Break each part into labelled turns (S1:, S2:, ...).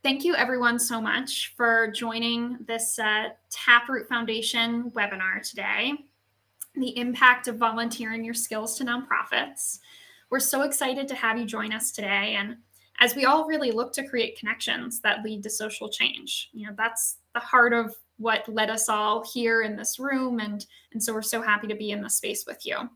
S1: Thank you everyone so much for joining this Taproot Foundation webinar today, the impact of volunteering your skills to nonprofits. We're so excited to have you join us today. And as we all really look to create connections that lead to social change, that's the heart of what led us all here in this room. And so we're so happy to be in this space with you.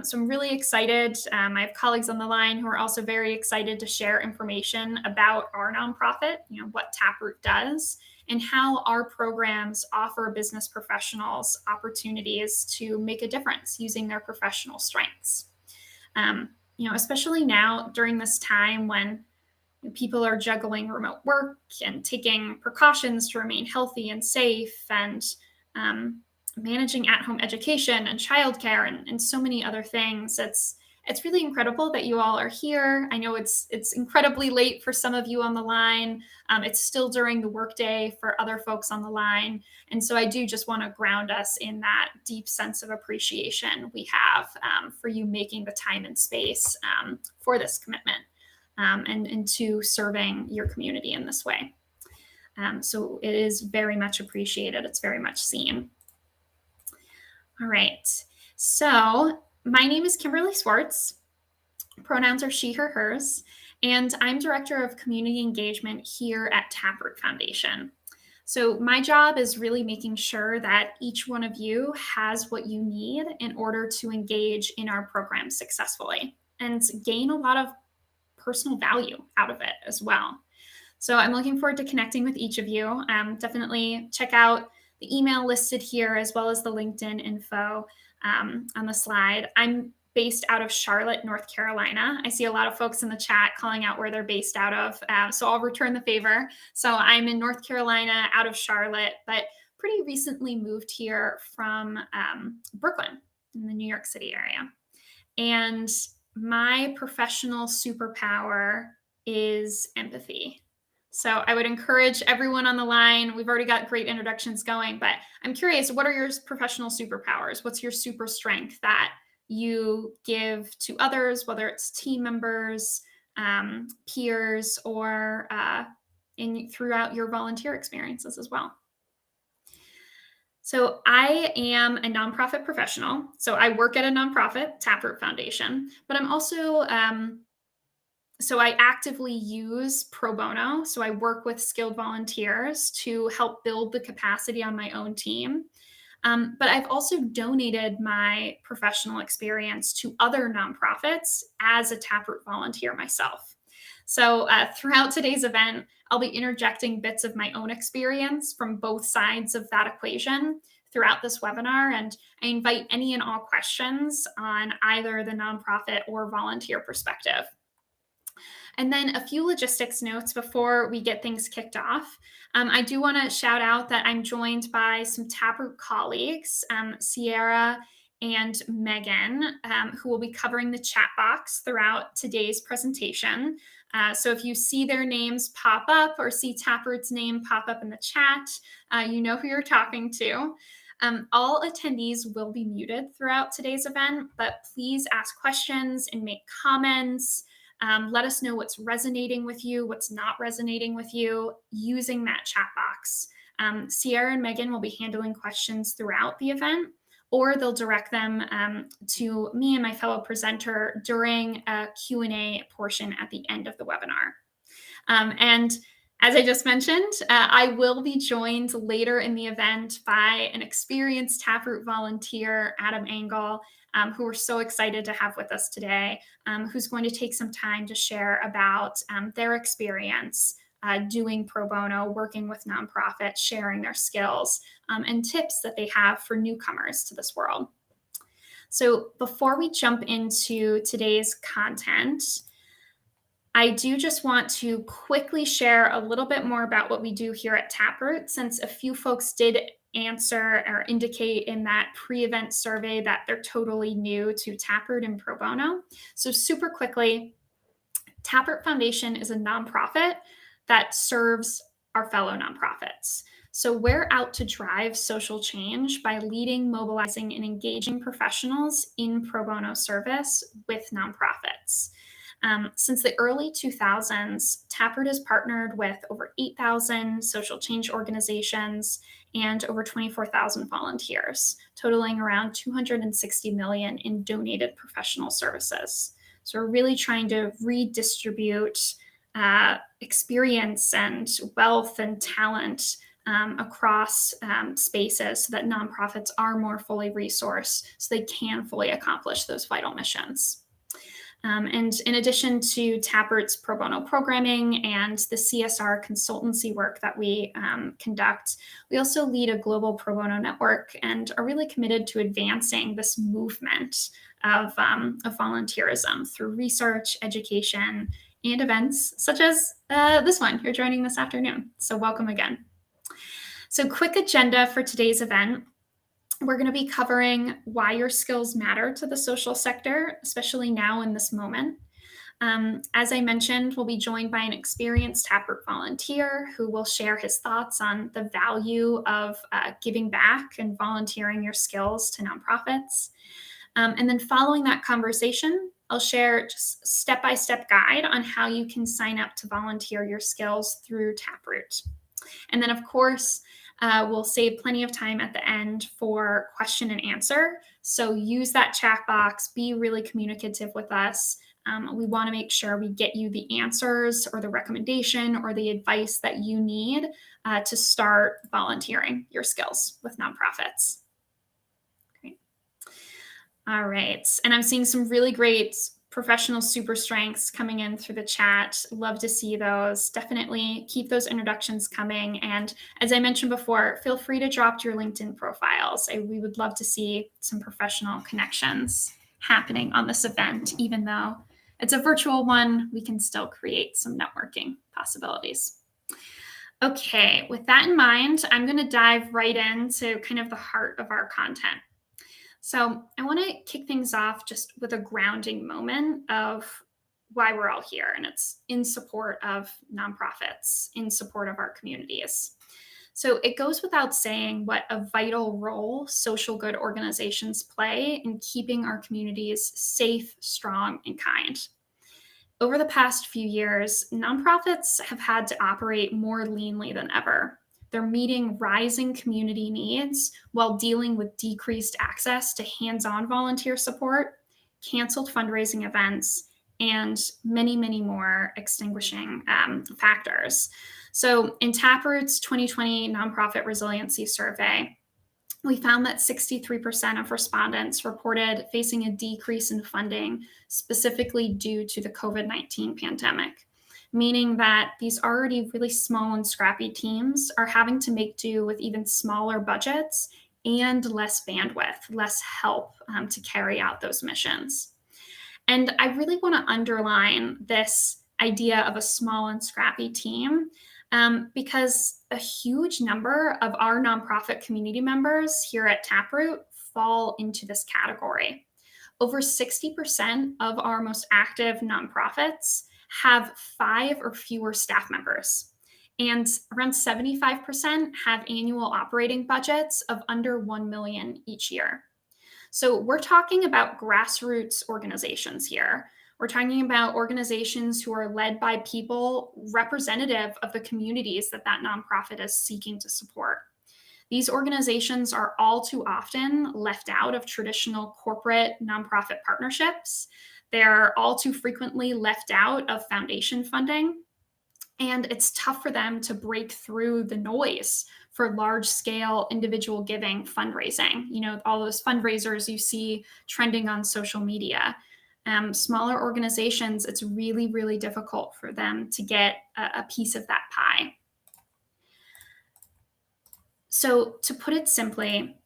S1: So I'm really excited. I have colleagues on the line who are also very excited to share information about our nonprofit, what Taproot does, and how our programs offer business professionals opportunities to make a difference using their professional strengths. Especially now during this time when people are juggling remote work and taking precautions to remain healthy and safe, and managing at-home education and childcare and so many other things. It's really incredible that you all are here. I know it's incredibly late for some of you on the line. It's still during the workday for other folks on the line. And so I do just want to ground us in that deep sense of appreciation we have for you making the time and space for this commitment and to serving your community in this way. So it is very much appreciated. It's very much seen. All right, so my name is Kimberly Swartz. Pronouns are she, her, hers, and I'm Director of Community Engagement here at Taproot Foundation. So my job is really making sure that each one of you has what you need in order to engage in our program successfully and gain a lot of personal value out of it as well. So I'm looking forward to connecting with each of you. Definitely check out the email listed here, as well as the LinkedIn info on the slide. I'm based out of Charlotte, North Carolina. I see a lot of folks in the chat calling out where they're based out of, so I'll return the favor. So I'm in North Carolina, out of Charlotte, but pretty recently moved here from Brooklyn in the New York City area. And my professional superpower is empathy. So I would encourage everyone on the line. We've already got great introductions going, but I'm curious, what are your professional superpowers? What's your super strength that you give to others, whether it's team members, peers, or throughout your volunteer experiences as well? So I am a nonprofit professional. So I work at a nonprofit, Taproot Foundation, but I'm also so I actively use pro bono. So I work with skilled volunteers to help build the capacity on my own team. But I've also donated my professional experience to other nonprofits as a Taproot volunteer myself. So throughout today's event, I'll be interjecting bits of my own experience from both sides of that equation throughout this webinar. And I invite any and all questions on either the nonprofit or volunteer perspective. And then a few logistics notes before we get things kicked off. I do want to shout out that I'm joined by some Taproot colleagues, Sierra and Megan, who will be covering the chat box throughout today's presentation. So if you see their names pop up or see Taproot's name pop up in the chat, you know who you're talking to. All attendees will be muted throughout today's event, but please ask questions and make comments. Let us know what's resonating with you, what's not resonating with you, using that chat box. Sierra and Megan will be handling questions throughout the event, or they'll direct them to me and my fellow presenter during a Q&A portion at the end of the webinar. And as I just mentioned, I will be joined later in the event by an experienced Taproot volunteer, Adam Engel, who we're so excited to have with us today, who's going to take some time to share about their experience doing pro bono, working with nonprofits, sharing their skills, and tips that they have for newcomers to this world. So before we jump into today's content, I do just want to quickly share a little bit more about what we do here at Taproot, since a few folks did answer or indicate in that pre-event survey that they're totally new to Taproot and pro bono. So super quickly, Taproot Foundation is a nonprofit that serves our fellow nonprofits. So we're out to drive social change by leading, mobilizing, and engaging professionals in pro bono service with nonprofits. Since the early 2000s, Taproot has partnered with over 8,000 social change organizations and over 24,000 volunteers, totaling around 260 million in donated professional services. So we're really trying to redistribute experience and wealth and talent across spaces so that nonprofits are more fully resourced so they can fully accomplish those vital missions. And in addition to Taproot's pro bono programming and the CSR consultancy work that we conduct, we also lead a global pro bono network and are really committed to advancing this movement of volunteerism through research, education, and events such as this one you're joining this afternoon. So welcome again. So quick agenda for today's event. We're going to be covering why your skills matter to the social sector, especially now in this moment. As I mentioned, we'll be joined by an experienced Taproot volunteer who will share his thoughts on the value of giving back and volunteering your skills to nonprofits. And then following that conversation, I'll share just a step-by-step guide on how you can sign up to volunteer your skills through Taproot. And then, of course, we'll save plenty of time at the end for question and answer. So use that chat box, be really communicative with us. We want to make sure we get you the answers or the recommendation or the advice that you need to start volunteering your skills with nonprofits. Great. All right. And I'm seeing some really great professional super strengths coming in through the chat. Love to see those. Definitely keep those introductions coming. And as I mentioned before, feel free to drop your LinkedIn profiles. We would love to see some professional connections happening on this event. Even though it's a virtual one, we can still create some networking possibilities. Okay, with that in mind, I'm going to dive right into kind of the heart of our content. So I want to kick things off just with a grounding moment of why we're all here. And it's in support of nonprofits, in support of our communities. So it goes without saying what a vital role social good organizations play in keeping our communities safe, strong, and kind. Over the past few years, nonprofits have had to operate more leanly than ever. They're meeting rising community needs while dealing with decreased access to hands-on volunteer support, canceled fundraising events, and many, many more extinguishing factors. So in Taproot's 2020 Nonprofit Resiliency Survey, we found that 63% of respondents reported facing a decrease in funding, specifically due to the COVID-19 pandemic, meaning that these already really small and scrappy teams are having to make do with even smaller budgets and less bandwidth, less help to carry out those missions. And I really want to underline this idea of a small and scrappy team because a huge number of our nonprofit community members here at Taproot fall into this category. Over 60% of our most active nonprofits have 5 or fewer staff members, and around 75% have annual operating budgets of under 1 million each year. So we're talking about grassroots organizations here. We're talking about organizations who are led by people representative of the communities that nonprofit is seeking to support. These organizations are all too often left out of traditional corporate nonprofit partnerships. They're all too frequently left out of foundation funding. And it's tough for them to break through the noise for large-scale individual giving fundraising. You know, all those fundraisers you see trending on social media. Smaller organizations, it's really, really difficult for them to get a piece of that pie. So to put it simply,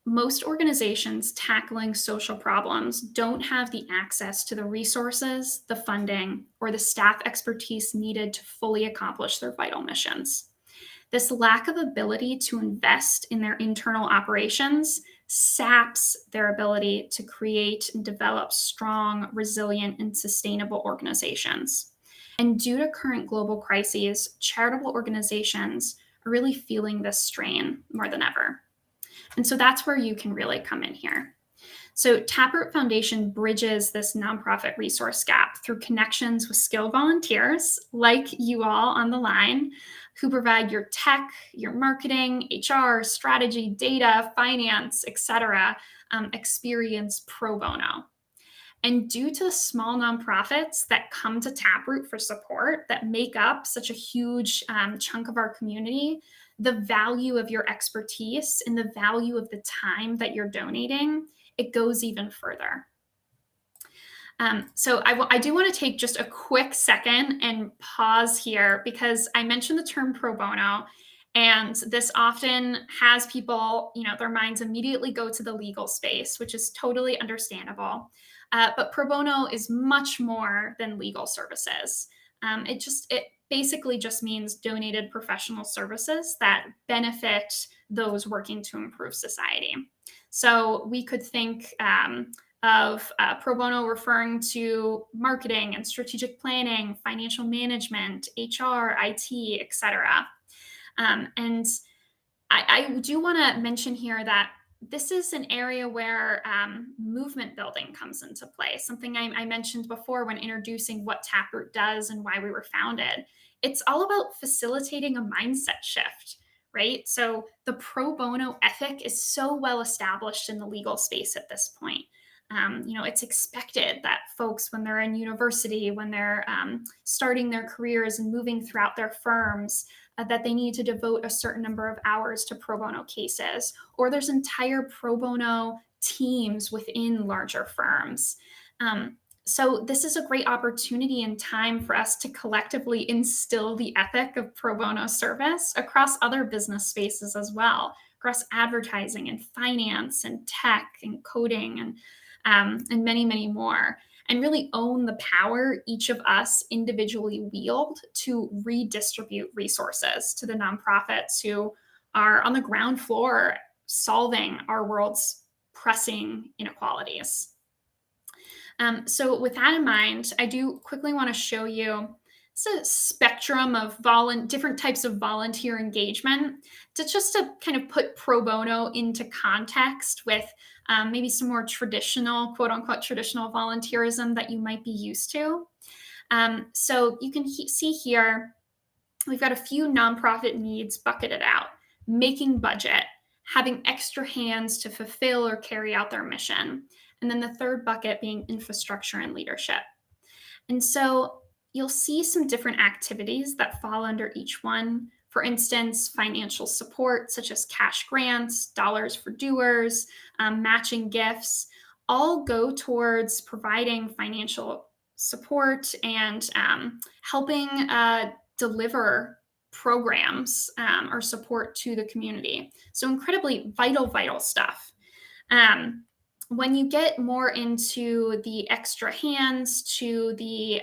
S1: most organizations tackling social problems don't have the access to the resources, the funding, or the staff expertise needed to fully accomplish their vital missions. This lack of ability to invest in their internal operations saps their ability to create and develop strong, resilient, and sustainable organizations. And due to current global crises, charitable organizations are really feeling this strain more than ever. And so that's where you can really come in here. So Taproot Foundation bridges this nonprofit resource gap through connections with skilled volunteers like you all on the line who provide your tech, your marketing, HR, strategy, data, finance, etc. Experience pro bono. And due to the small nonprofits that come to Taproot for support that make up such a huge chunk of our community, the value of your expertise and the value of the time that you're donating, it goes even further. So I do want to take just a quick second and pause here because I mentioned the term pro bono, and this often has people, their minds immediately go to the legal space, which is totally understandable. But pro bono is much more than legal services. It basically just means donated professional services that benefit those working to improve society. So we could think of pro bono referring to marketing and strategic planning, financial management, HR, IT, etc. And I do want to mention here that this is an area where movement building comes into play, something I mentioned before when introducing what Taproot does and why we were founded. It's all about facilitating a mindset shift, right? So the pro bono ethic is so well established in the legal space at this point. It's expected that folks, when they're in university, when they're starting their careers and moving throughout their firms, that they need to devote a certain number of hours to pro bono cases, or there's entire pro bono teams within larger firms. So this is a great opportunity and time for us to collectively instill the ethic of pro bono service across other business spaces as well, across advertising and finance and tech and coding and many, many more, and really own the power each of us individually wield to redistribute resources to the nonprofits who are on the ground floor solving our world's pressing inequalities. So with that in mind, I do quickly want to show you a spectrum of different types of volunteer engagement to kind of put pro bono into context with maybe some more traditional, quote unquote, traditional volunteerism that you might be used to. So you can see here, we've got a few nonprofit needs bucketed out: making budget, having extra hands to fulfill or carry out their mission. And then the third bucket being infrastructure and leadership. And so you'll see some different activities that fall under each one. For instance, financial support, such as cash grants, dollars for doers, matching gifts, all go towards providing financial support and helping deliver programs or support to the community. So incredibly vital stuff. When you get more into the extra hands, to the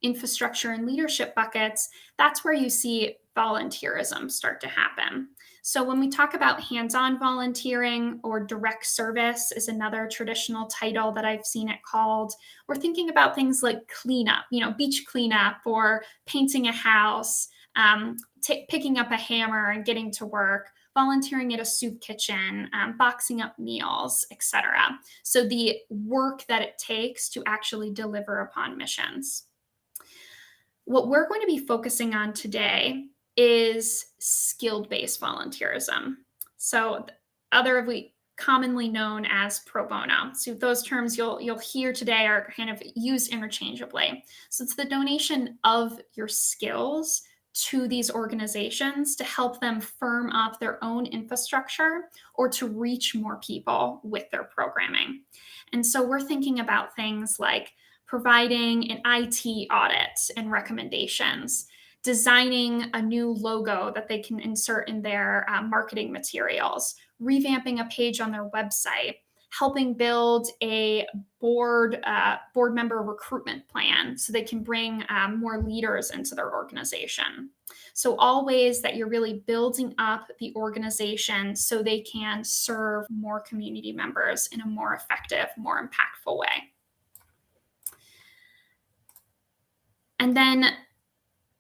S1: infrastructure and leadership buckets, that's where you see volunteerism start to happen. So when we talk about hands-on volunteering, or direct service is another traditional title that I've seen it called, we're thinking about things like cleanup, beach cleanup, or painting a house, picking up a hammer and getting to work, volunteering at a soup kitchen, boxing up meals, etc. So the work that it takes to actually deliver upon missions. What we're going to be focusing on today is skilled-based volunteerism. So we commonly known as pro bono. So those terms you'll hear today are kind of used interchangeably. So it's the donation of your skills to these organizations to help them firm up their own infrastructure or to reach more people with their programming. And so we're thinking about things like providing an IT audit and recommendations, designing a new logo that they can insert in their marketing materials, revamping a page on their website, helping build a board member recruitment plan so they can bring more leaders into their organization. So all ways that you're really building up the organization so they can serve more community members in a more effective, more impactful way. And then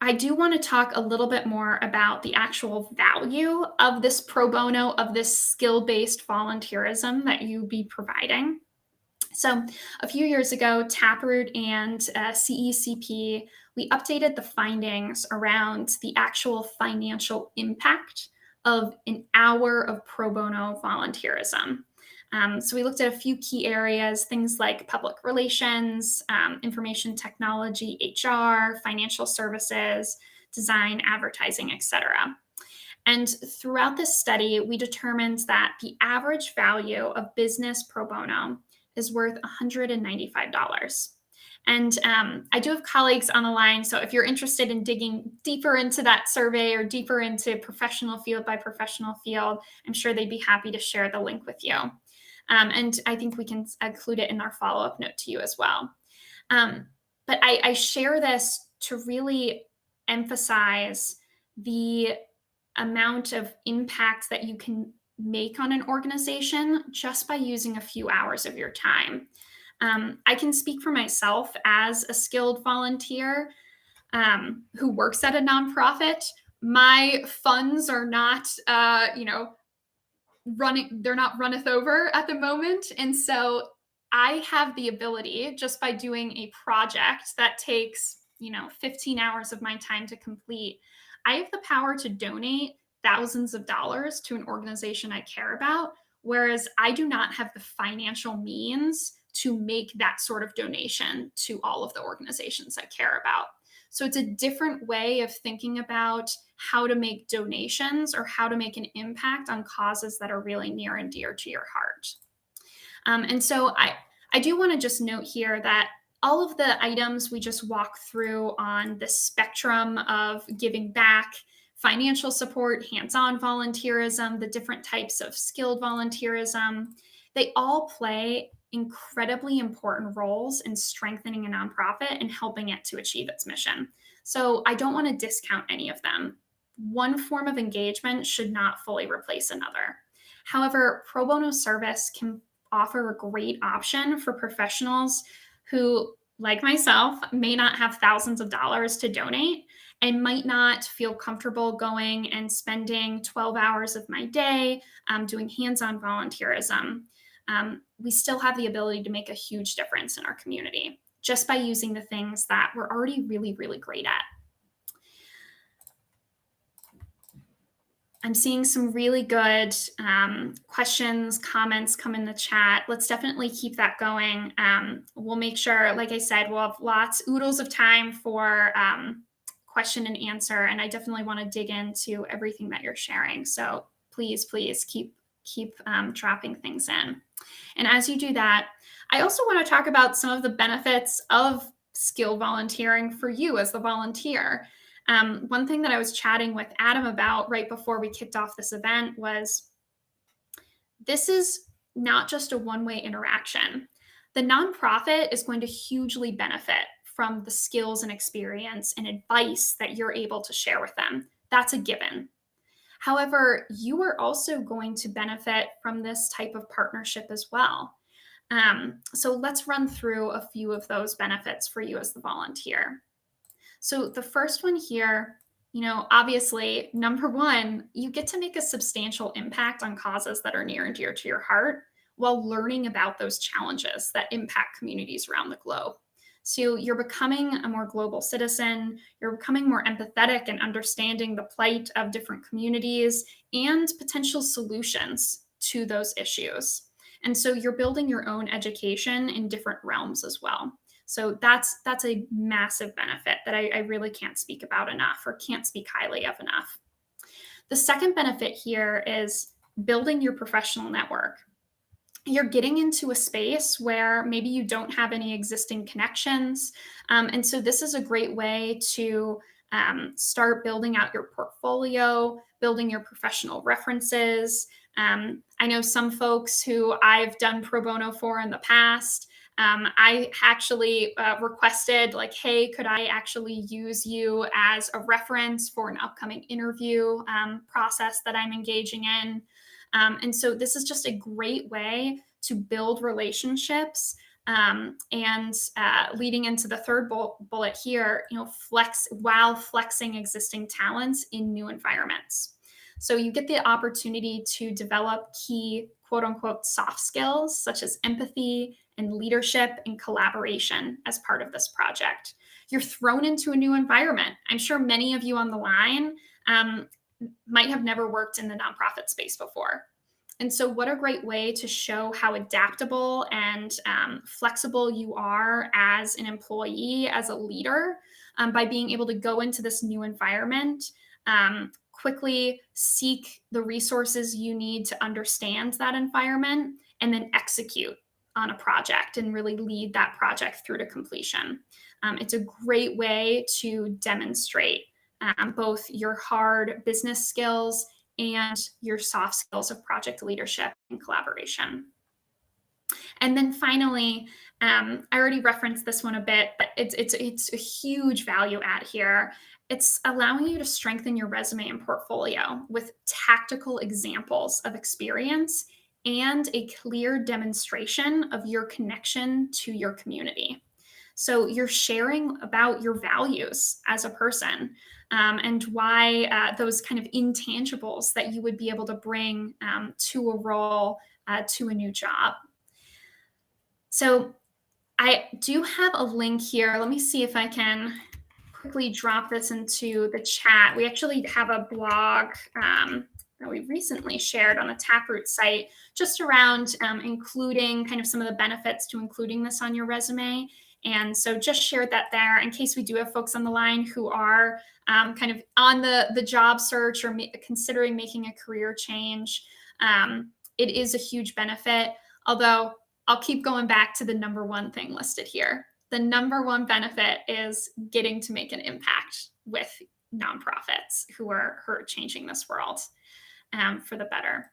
S1: I do want to talk a little bit more about the actual value of this pro bono, of this skill-based volunteerism that you be providing. So a few years ago, Taproot and CECP, we updated the findings around the actual financial impact of an hour of pro bono volunteerism. So we looked at a few key areas, things like public relations, information technology, HR, financial services, design, advertising, etc. And throughout this study, we determined that the average value of business pro bono is worth $195. And I do have colleagues on the line. So if you're interested in digging deeper into that survey or deeper into professional field by professional field, I'm sure they'd be happy to share the link with you. And I think we can include it in our follow up note to you as well. But I share this to really emphasize the amount of impact that you can make on an organization just by using a few hours of your time. I can speak for myself as a skilled volunteer who works at a nonprofit. My funds are not, they're not runneth over at the moment. And so I have the ability just by doing a project that takes, 15 hours of my time to complete. I have the power to donate thousands of dollars to an organization I care about, whereas I do not have the financial means to make that sort of donation to all of the organizations I care about. So it's a different way of thinking about how to make donations or how to make an impact on causes that are really near and dear to your heart. And so I do want to just note here that all of the items we just walked through on the spectrum of giving back, financial support, hands-on volunteerism, the different types of skilled volunteerism, they all play incredibly important roles in strengthening a nonprofit and helping it to achieve its mission. So I don't want to discount any of them. One form of engagement should not fully replace another. However, pro bono service can offer a great option for professionals who, like myself, may not have thousands of dollars to donate and might not feel comfortable going and spending 12 hours of my day doing hands-on volunteerism. We still have the ability to make a huge difference in our community just by using the things that we're already really, really great at. I'm seeing some really good questions, comments come in the chat. Let's definitely keep that going. We'll make sure, like I said, we'll have oodles of time for question and answer. And I definitely want to dig into everything that you're sharing. So please keep dropping things in. And as you do that, I also want to talk about some of the benefits of skilled volunteering for you as the volunteer. One thing that I was chatting with Adam about right before we kicked off this event was this is not just a one-way interaction. The nonprofit is going to hugely benefit from the skills and experience and advice that you're able to share with them. That's a given. However, you are also going to benefit from this type of partnership as well. So let's run through a few of those benefits for you as the volunteer. So the first one here, obviously, number one, you get to make a substantial impact on causes that are near and dear to your heart while learning about those challenges that impact communities around the globe. So you're becoming a more global citizen, you're becoming more empathetic and understanding the plight of different communities and potential solutions to those issues. And so you're building your own education in different realms as well. So that's a massive benefit that I really can't speak about enough or can't speak highly of enough. The second benefit here is building your professional network. You're getting into a space where maybe you don't have any existing connections. And so this is a great way to start building out your portfolio, building your professional references. I know some folks who I've done pro bono for in the past. I actually requested hey, could I actually use you as a reference for an upcoming interview process that I'm engaging in? And so this is just a great way to build relationships and leading into the third bullet here, flex while flexing existing talents in new environments. So you get the opportunity to develop key quote unquote soft skills such as empathy and leadership and collaboration as part of this project. You're thrown into a new environment. I'm sure many of you on the line might have never worked in the nonprofit space before. And so what a great way to show how adaptable and flexible you are as an employee, as a leader, by being able to go into this new environment, quickly seek the resources you need to understand that environment, and then execute on a project and really lead that project through to completion. It's a great way to demonstrate both your hard business skills and your soft skills of project leadership and collaboration. And then finally, I already referenced this one a bit, but it's a huge value add here. It's allowing you to strengthen your resume and portfolio with tactical examples of experience and a clear demonstration of your connection to your community. So you're sharing about your values as a person, and why those kind of intangibles that you would be able to bring to a role, to a new job. So I do have a link here. Let me see if I can quickly drop this into the chat. We actually have a blog that we recently shared on the Taproot site just around including kind of some of the benefits to including this on your resume. And so just shared that there in case we do have folks on the line who are kind of on the job search or considering making a career change. It is a huge benefit, although I'll keep going back to the number one thing listed here. The number one benefit is getting to make an impact with nonprofits who are changing this world for the better.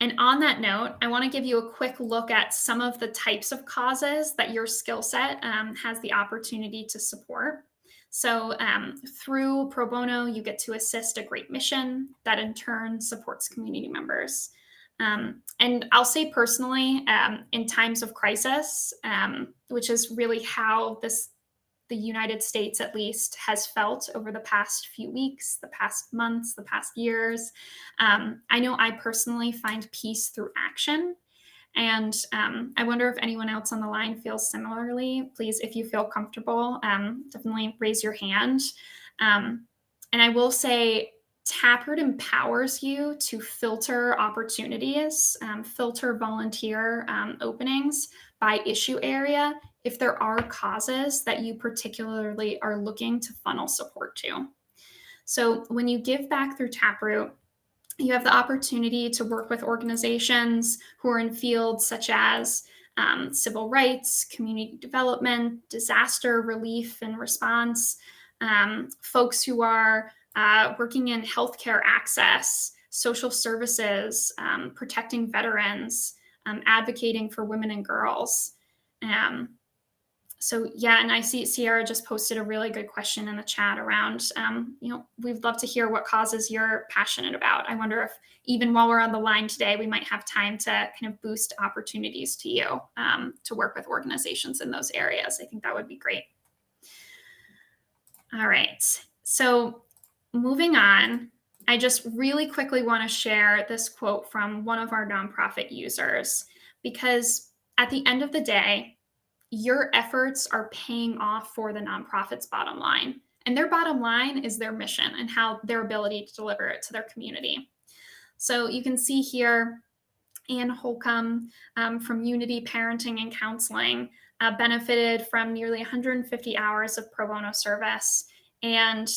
S1: And on that note, I want to give you a quick look at some of the types of causes that your skill set has the opportunity to support. So through pro bono, you get to assist a great mission that in turn supports community members. And I'll say personally, in times of crisis, which is really how the United States at least has felt over the past few weeks, the past months, the past years. I know I personally find peace through action. And I wonder if anyone else on the line feels similarly. Please, if you feel comfortable, definitely raise your hand. And I will say, Taproot empowers you to filter opportunities, filter volunteer openings by issue area if there are causes that you particularly are looking to funnel support to. So when you give back through Taproot, you have the opportunity to work with organizations who are in fields such as civil rights, community development, disaster relief and response, folks who are working in healthcare access, social services, protecting veterans, advocating for women and girls. So yeah, and I see Sierra just posted a really good question in the chat around, we'd love to hear what causes you're passionate about. I wonder if even while we're on the line today, we might have time to kind of boost opportunities to you to work with organizations in those areas. I think that would be great. All right, so moving on, I just really quickly want to share this quote from one of our nonprofit users, because at the end of the day, your efforts are paying off for the nonprofit's bottom line. And their bottom line is their mission and how their ability to deliver it to their community. So you can see here, Ann Holcomb from Unity Parenting and Counseling benefited from nearly 150 hours of pro bono service. And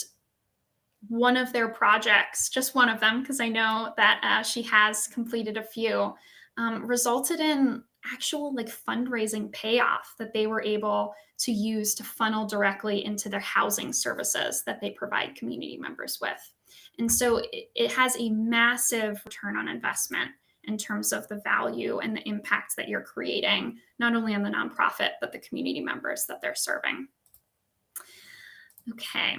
S1: one of their projects, just one of them, because I know that she has completed a few, resulted in actual fundraising payoff that they were able to use to funnel directly into their housing services that they provide community members with. And so it has a massive return on investment in terms of the value and the impact that you're creating, not only on the nonprofit, but the community members that they're serving. Okay.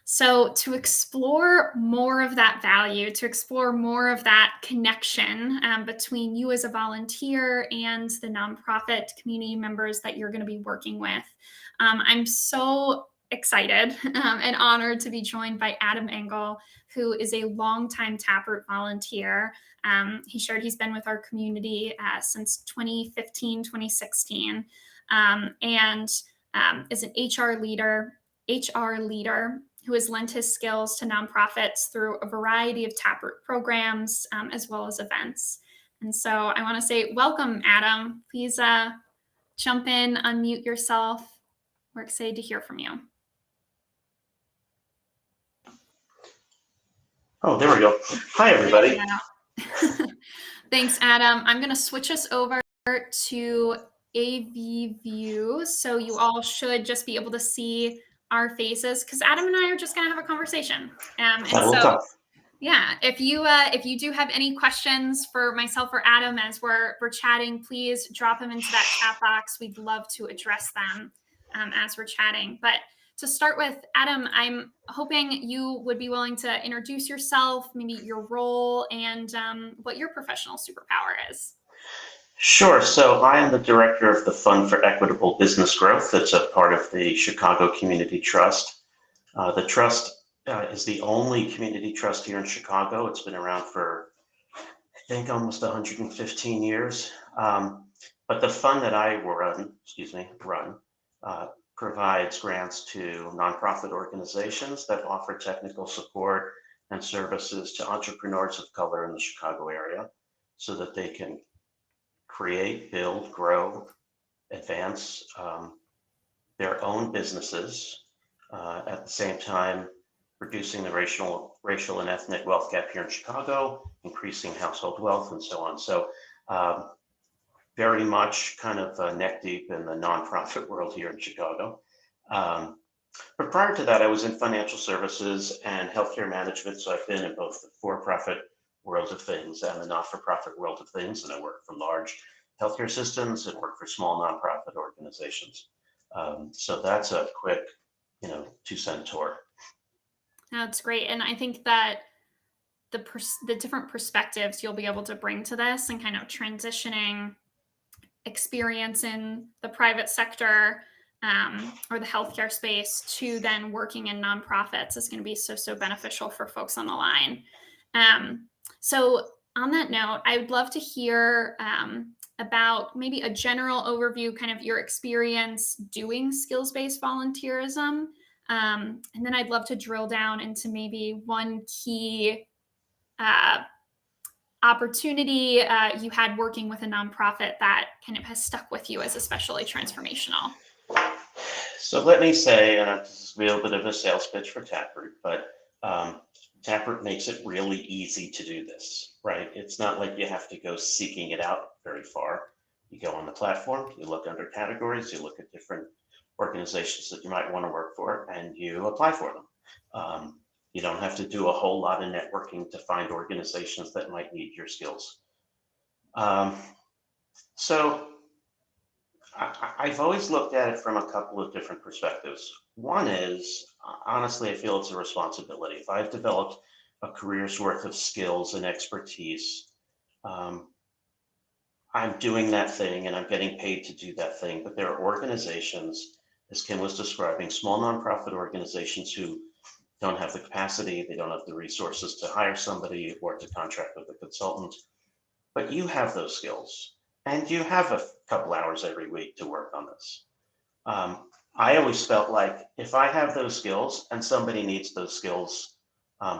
S1: So to explore more of that value, to explore more of that connection between you as a volunteer and the nonprofit community members that you're going to be working with, I'm so excited and honored to be joined by Adam Engel, who is a longtime Taproot volunteer. He shared he's been with our community since 2015, 2016, and is an HR leader who has lent his skills to nonprofits through a variety of Taproot programs, as well as events. And so I want to say, welcome, Adam. Please jump in, unmute yourself. We're excited to hear from you.
S2: Oh, there we go. Hi, everybody.
S1: Thanks, Adam. I'm going to switch us over to AV View, so you all should just be able to see our faces, because Adam and I are just going to have a conversation. Yeah, if you do have any questions for myself or Adam as we're chatting, please drop them into that chat box. We'd love to address them as we're chatting. But to start with, Adam, I'm hoping you would be willing to introduce yourself, maybe your role, and what your professional superpower is.
S2: Sure. So I am the director of the Fund for Equitable Business Growth. That's a part of the Chicago Community Trust. The trust is the only community trust here in Chicago. It's been around for, I think, almost 115 years. But the fund that I run provides grants to nonprofit organizations that offer technical support and services to entrepreneurs of color in the Chicago area so that they can create, build, grow, advance their own businesses, at the same time reducing the racial and ethnic wealth gap here in Chicago, increasing household wealth, and so on. So very much kind of neck deep in the nonprofit world here in Chicago. But prior to that, I was in financial services and healthcare management. So I've been in both the for-profit world of things and the not-for-profit world of things. And I work for large healthcare systems and work for small nonprofit organizations. So that's a quick, 2-cent tour.
S1: That's great. And I think that the different perspectives you'll be able to bring to this and kind of transitioning experience in the private sector or the healthcare space to then working in nonprofits is going to be so beneficial for folks on the line. So on that note, I would love to hear about maybe a general overview, kind of your experience doing skills-based volunteerism. And then I'd love to drill down into maybe one key opportunity you had working with a nonprofit that kind of has stuck with you as especially transformational.
S2: So let me say, this is a little bit of a sales pitch for Taproot, but Taproot makes it really easy to do this, right? It's not like you have to go seeking it out very far. You go on the platform, you look under categories, you look at different organizations that you might want to work for, and you apply for them. You don't have to do a whole lot of networking to find organizations that might need your skills. So I've always looked at it from a couple of different perspectives. One is, honestly, I feel it's a responsibility. If I've developed a career's worth of skills and expertise, I'm doing that thing and I'm getting paid to do that thing. But there are organizations, as Kim was describing, small nonprofit organizations who don't have the capacity, they don't have the resources to hire somebody or to contract with a consultant, but you have those skills and you have a couple hours every week to work on this. I always felt like if I have those skills and somebody needs those skills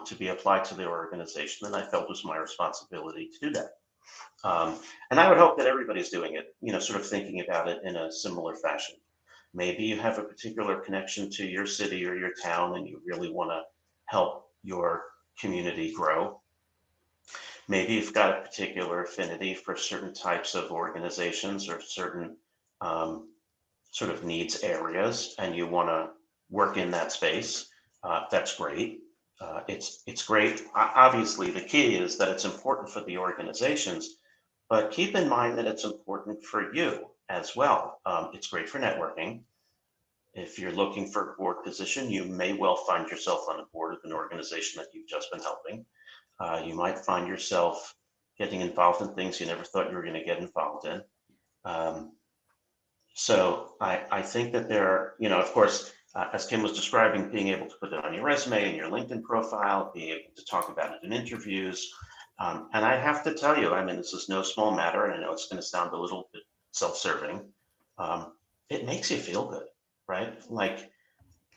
S2: to be applied to their organization, then I felt it was my responsibility to do that. And I would hope that everybody's doing it, sort of thinking about it in a similar fashion. Maybe you have a particular connection to your city or your town and you really want to help your community grow. Maybe you've got a particular affinity for certain types of organizations or certain sort of needs areas and you want to work in that space. That's great. It's great. Obviously, the key is that it's important for the organizations, but keep in mind that it's important for you as well. It's great for networking. If you're looking for a board position, you may well find yourself on a board of an organization that you've just been helping. You might find yourself getting involved in things you never thought you were going to get involved in. So I think that there are, of course, as Kim was describing, being able to put it on your resume and your LinkedIn profile, being able to talk about it in interviews. And I have to tell you, I mean, this is no small matter, and I know it's going to sound a little bit self-serving. It makes you feel good, right? Like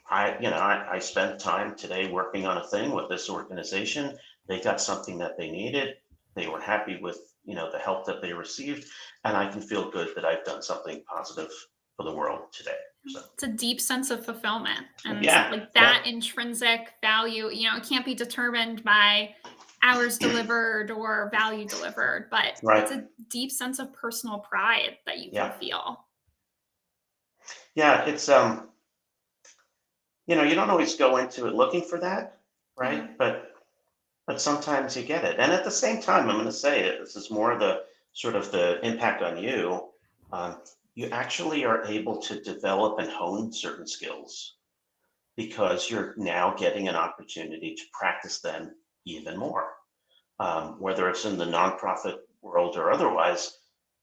S2: I spent time today working on a thing with this organization. They got something that they needed. They were happy with, the help that they received, and I can feel good that I've done something positive for the world today. So
S1: It's a deep sense of fulfillment, and
S2: yeah,
S1: like that intrinsic value, it can't be determined by hours delivered or value delivered, but
S2: right,
S1: it's a deep sense of personal pride that you can
S2: yeah,
S1: feel.
S2: yeah. It's you don't always go into it looking for that,
S1: Yeah.
S2: right? But sometimes you get it. And at the same time, I'm going to say it. This is more the sort of the impact on you. Um, you actually are able to develop and hone certain skills because you're now getting an opportunity to practice them even more. Whether it's in the nonprofit world or otherwise,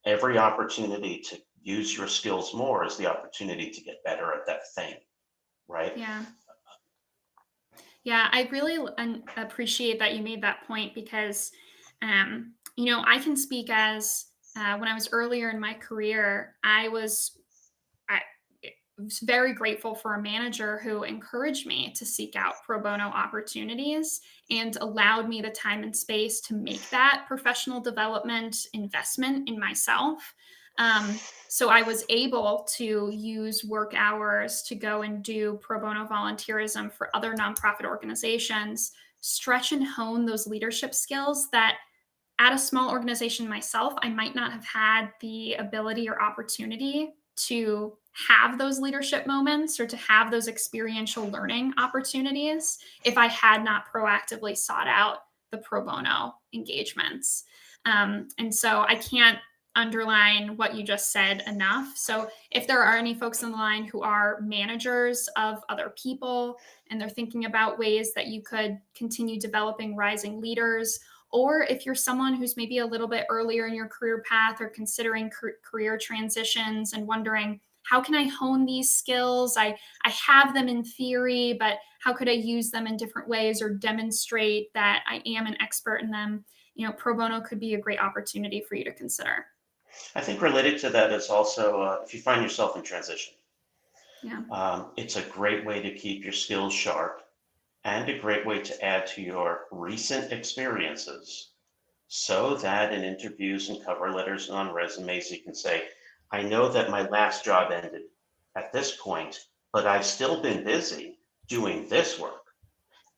S2: every opportunity to use your skills more is the opportunity to get better at that thing, right?
S1: Yeah. Yeah, I really appreciate that you made that point because, I can speak as when I was earlier in my career, I was very grateful for a manager who encouraged me to seek out pro bono opportunities and allowed me the time and space to make that professional development investment in myself. So I was able to use work hours to go and do pro bono volunteerism for other nonprofit organizations, stretch and hone those leadership skills that at a small organization myself, I might not have had the ability or opportunity to have those leadership moments or to have those experiential learning opportunities if I had not proactively sought out the pro bono engagements. And so I can't underline what you just said enough. So if there are any folks on the line who are managers of other people and they're thinking about ways that you could continue developing rising leaders, or if you're someone who's maybe a little bit earlier in your career path or considering career transitions and wondering, how can I hone these skills? I have them in theory, but how could I use them in different ways or demonstrate that I am an expert in them? Pro bono could be a great opportunity for you to consider.
S2: I think related to that is also if you find yourself in transition,
S1: Yeah.
S2: it's a great way to keep your skills sharp and a great way to add to your recent experiences so that in interviews and cover letters and on resumes, you can say, I know that my last job ended at this point, but I've still been busy doing this work.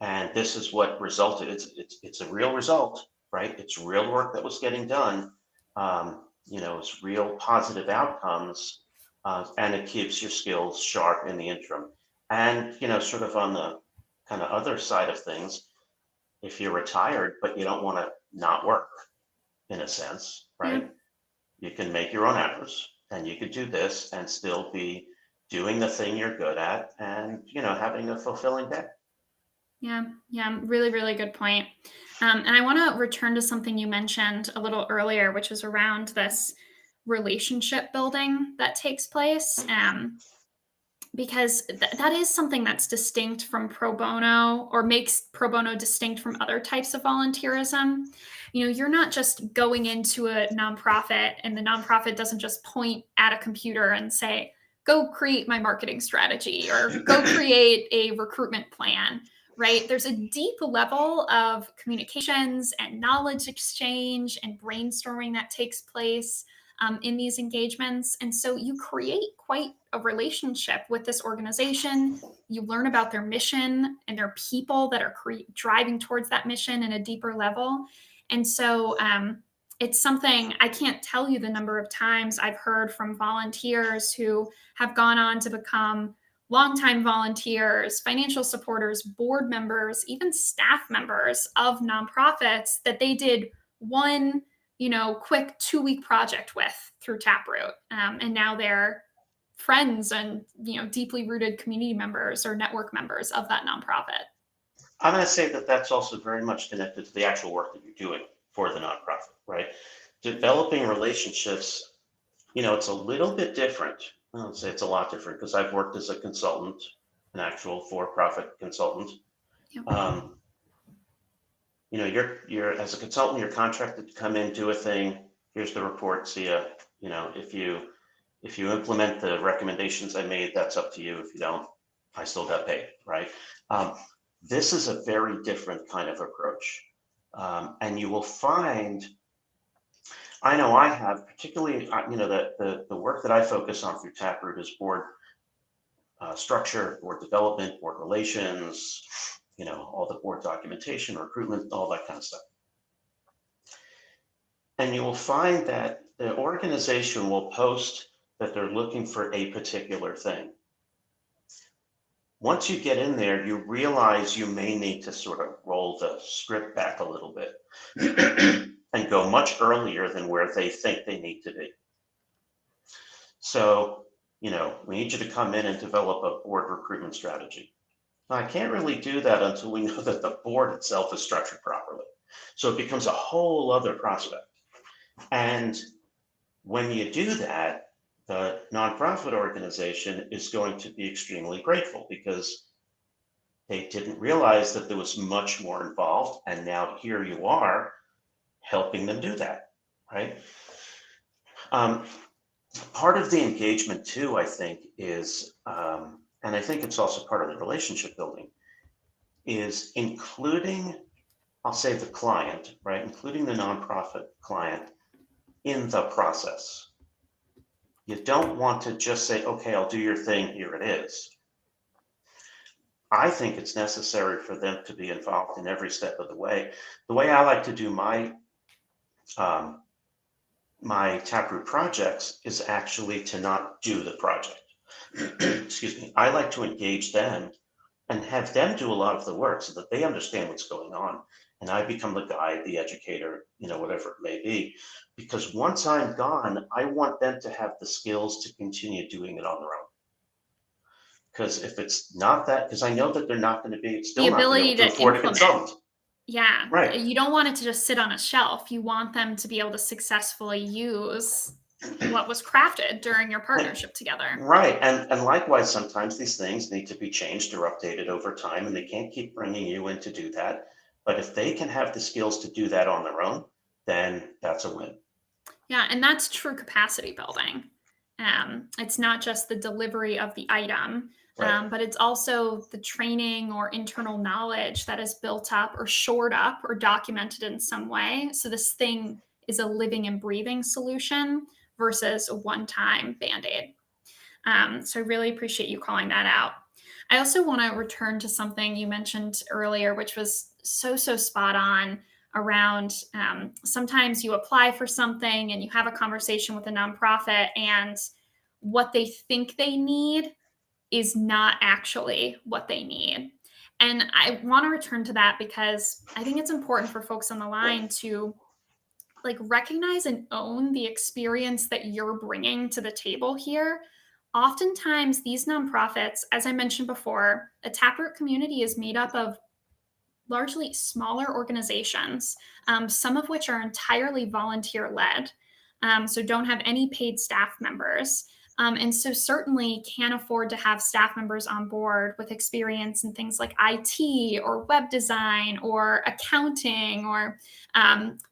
S2: And this is what resulted. It's a real result, right? It's real work that was getting done. It's real positive outcomes, and it keeps your skills sharp in the interim. And sort of on the kind of other side of things, if you're retired but you don't want to not work, in a sense,
S1: Yeah.
S2: right? You can make your own hours, and you could do this and still be doing the thing you're good at, and having a fulfilling day.
S1: Yeah, yeah, really, really good point. And I want to return to something you mentioned a little earlier, which is around this relationship building that takes place. Because that is something that's distinct from pro bono or makes pro bono distinct from other types of volunteerism. You're not just going into a nonprofit and the nonprofit doesn't just point at a computer and say, go create my marketing strategy or go create a recruitment plan, right? There's a deep level of communications and knowledge exchange and brainstorming that takes place in these engagements. And so you create quite a relationship with this organization. You learn about their mission and their people that are driving towards that mission in a deeper level. And so it's something I can't tell you the number of times I've heard from volunteers who have gone on to become longtime volunteers, financial supporters, board members, even staff members of nonprofits that they did one quick 2-week project with through Taproot. And now they're friends and, deeply rooted community members or network members of that nonprofit.
S2: I'm going to say that that's also very much connected to the actual work that you're doing for the nonprofit, right? Developing relationships, it's a little bit different. I would say it's a lot different because I've worked as a consultant an actual for-profit consultant.
S1: Yep.
S2: You're as a consultant, you're contracted to come in, do a thing. Here's the report. See ya. If you implement the recommendations I made, that's up to you. If you don't, I still got paid, right? This is a very different kind of approach. And you will find, I know I have, particularly, the work that I focus on through Taproot is board structure, board development, board relations, all the board documentation, recruitment, all that kind of stuff. And you will find that the organization will post that they're looking for a particular thing. Once you get in there, you realize you may need to sort of roll the script back a little bit and go much earlier than where they think they need to be. So, we need you to come in and develop a board recruitment strategy. Now, I can't really do that until we know that the board itself is structured properly. So it becomes a whole other prospect. And when you do that, the nonprofit organization is going to be extremely grateful because they didn't realize that there was much more involved. And now here you are helping them do that, right? Part of the engagement too, I think, is, and I think it's also part of the relationship building, is including, I'll say the client, right? Including the nonprofit client in the process. You don't want to just say, okay, I'll do your thing, here it is. I think it's necessary for them to be involved in every step of the way. The way I like to do my Taproot projects is actually to not do the project. Excuse me. I like to engage them and have them do a lot of the work so that they understand what's going on. And I become the guide, the educator, whatever it may be. Because once I'm gone, I want them to have the skills to continue doing it on their own. Because if it's not that, because I know that they're not going to be, still not going to be able to afford a consultant.
S1: Yeah.
S2: Right.
S1: You don't want it to just sit on a shelf. You want them to be able to successfully use what was crafted during your partnership together.
S2: Right. And likewise, sometimes these things need to be changed or updated over time, and they can't keep bringing you in to do that. But if they can have the skills to do that on their own, then that's a win.
S1: Yeah. And that's true capacity building. It's not just the delivery of the item,
S2: Right.
S1: but it's also the training or internal knowledge that is built up or shored up or documented in some way. So this thing is a living and breathing solution versus a one-time Band-Aid. So I really appreciate you calling that out. I also want to return to something you mentioned earlier, which was so spot on around sometimes you apply for something and you have a conversation with a nonprofit and what they think they need is not actually what they need. And I want to return to that because I think it's important for folks on the line to recognize and own the experience that you're bringing to the table here. Oftentimes these nonprofits, as I mentioned before, a Taproot community is made up of largely smaller organizations, some of which are entirely volunteer led, so don't have any paid staff members. And so certainly can't afford to have staff members on board with experience in things like IT or web design or accounting or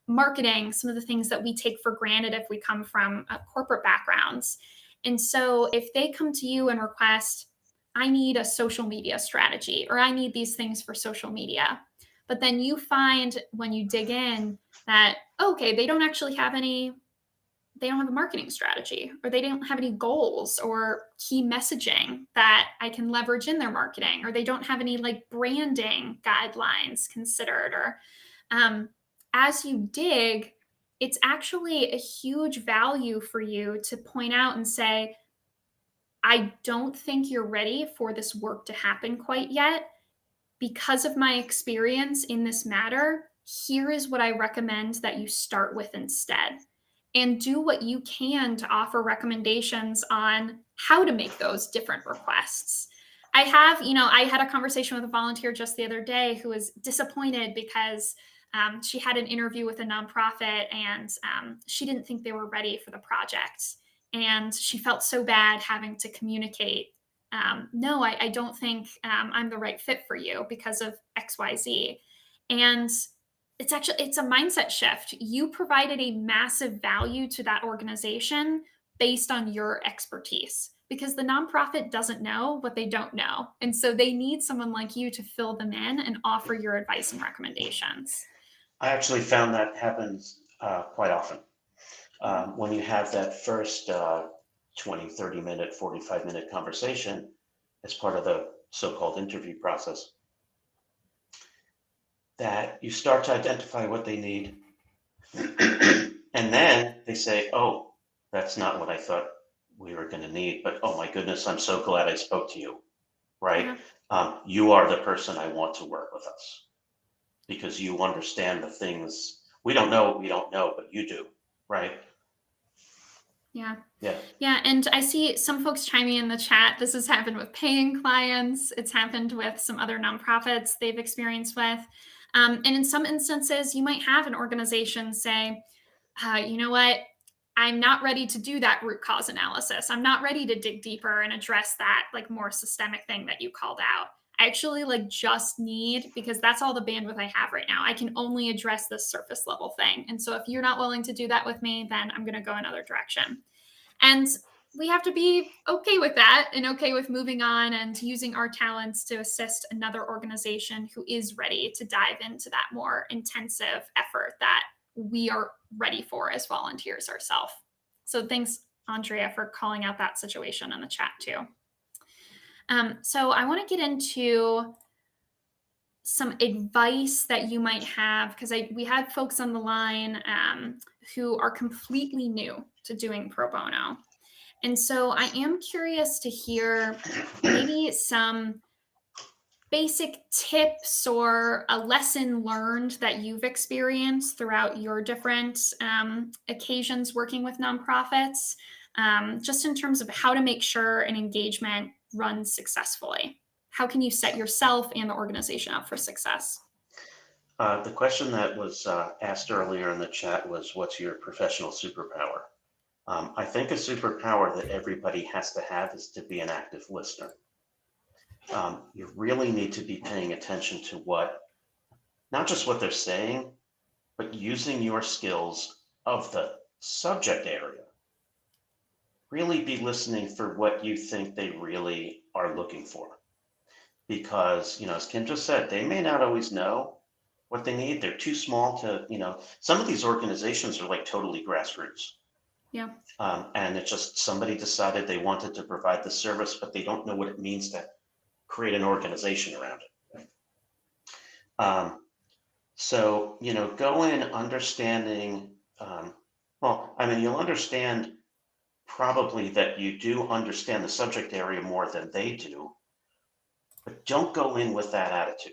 S1: marketing, some of the things that we take for granted if we come from corporate backgrounds. And so if they come to you and request, I need a social media strategy, or I need these things for social media. But then you find when you dig in that, okay, they don't actually have any, they don't have a marketing strategy, or they don't have any goals or key messaging that I can leverage in their marketing, or they don't have any branding guidelines considered, or as you dig, it's actually a huge value for you to point out and say, I don't think you're ready for this work to happen quite yet. Because of my experience in this matter, here is what I recommend that you start with instead. And do what you can to offer recommendations on how to make those different requests. I had a conversation with a volunteer just the other day who was disappointed because she had an interview with a nonprofit and she didn't think they were ready for the project. And she felt so bad having to communicate no, I don't think I'm the right fit for you because of XYZ. And it's a mindset shift. You provided a massive value to that organization based on your expertise, because the nonprofit doesn't know what they don't know. And so they need someone like you to fill them in and offer your advice and recommendations.
S2: I actually found that happens quite often. When you have that first 20, 30-minute, 45-minute conversation as part of the so-called interview process, that you start to identify what they need. And then they say, oh, that's not what I thought we were going to need, but oh my goodness, I'm so glad I spoke to you, right? You are the person I want to work with us because you understand the things we don't know, but you do, right?
S1: Yeah.
S2: Yeah.
S1: Yeah. And I see some folks chiming in the chat. This has happened with paying clients. It's happened with some other nonprofits they've experienced with. And in some instances, you might have an organization say, you know what? I'm not ready to do that root cause analysis. I'm not ready to dig deeper and address that like more systemic thing that you called out. I actually like just need, because that's all the bandwidth I have right now. I can only address this surface level thing. And so if you're not willing to do that with me, then I'm going to go another direction. And we have to be okay with that and okay with moving on and using our talents to assist another organization who is ready to dive into that more intensive effort that we are ready for as volunteers ourselves. So thanks, Andrea, for calling out that situation in the chat too. So I want to get into some advice that you might have, because we had folks on the line who are completely new to doing pro bono. And so I am curious to hear maybe some basic tips or a lesson learned that you've experienced throughout your different occasions working with nonprofits, just in terms of how to make sure an engagement runs successfully. How can you set yourself and the organization up for success?
S2: The question that was asked earlier in the chat was, what's your professional superpower? I think a superpower that everybody has to have is to be an active listener. You really need to be paying attention to not just what they're saying, but using your skills of the subject area. Really be listening for what you think they really are looking for. Because, as Kim just said, they may not always know what they need. They're too small to, some of these organizations are like totally grassroots.
S1: Yeah.
S2: And it's just somebody decided they wanted to provide the service, but they don't know what it means to create an organization around it. So, go in understanding, you'll understand probably that you do understand the subject area more than they do, but don't go in with that attitude,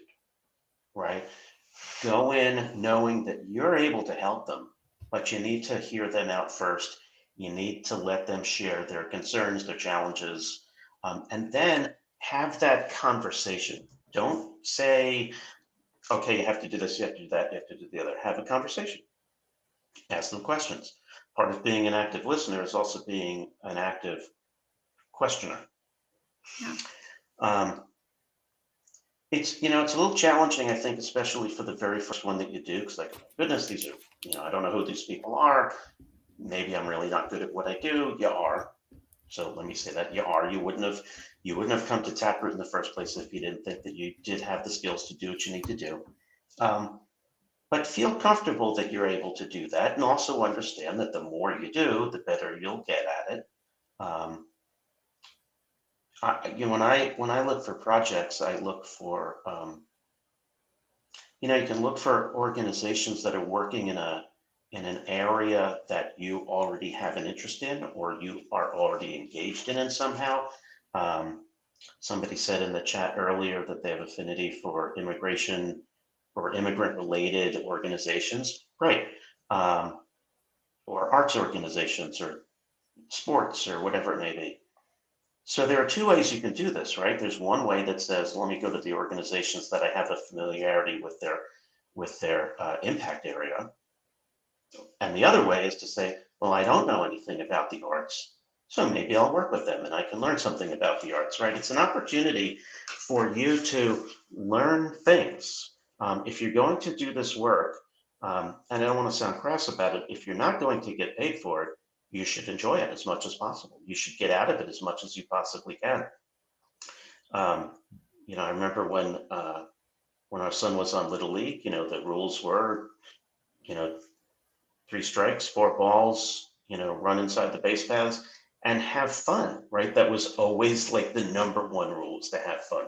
S2: right? Go in knowing that you're able to help them, but you need to hear them out first. You need to let them share their concerns, their challenges, and then have that conversation. Don't say, okay, you have to do this, you have to do that, you have to do the other. Have a conversation. Ask them questions. Part of being an active listener is also being an active questioner.
S1: Yeah.
S2: It's a little challenging, I think, especially for the very first one that you do, because like, goodness, these are, I don't know who these people are. Maybe I'm really not good at what I do. You are. So let me say that you are. You wouldn't have come to Taproot in the first place if you didn't think that you did have the skills to do what you need to do. But feel comfortable that you're able to do that, and also understand that the more you do, the better you'll get at it. When I look for projects, I look for you can look for organizations that are working in an area that you already have an interest in, or you are already engaged in somehow. Somebody said in the chat earlier that they have affinity for immigration or immigrant-related organizations, right? Or arts organizations, or sports, or whatever it may be. So there are two ways you can do this, right? There's one way that says, let me go to the organizations that I have a familiarity with their impact area. And the other way is to say, well, I don't know anything about the arts, So maybe I'll work with them and I can learn something about the arts, right? It's an opportunity for you to learn things. If you're going to do this work, and I don't want to sound crass about it, if you're not going to get paid for it, you should enjoy it as much as possible. You should get out of it as much as you possibly can. Um, I remember when our son was on Little League, the rules were, you know, 3 strikes, 4 balls, run inside the base paths and have fun, right? That was always like the number one rule, is to have fun.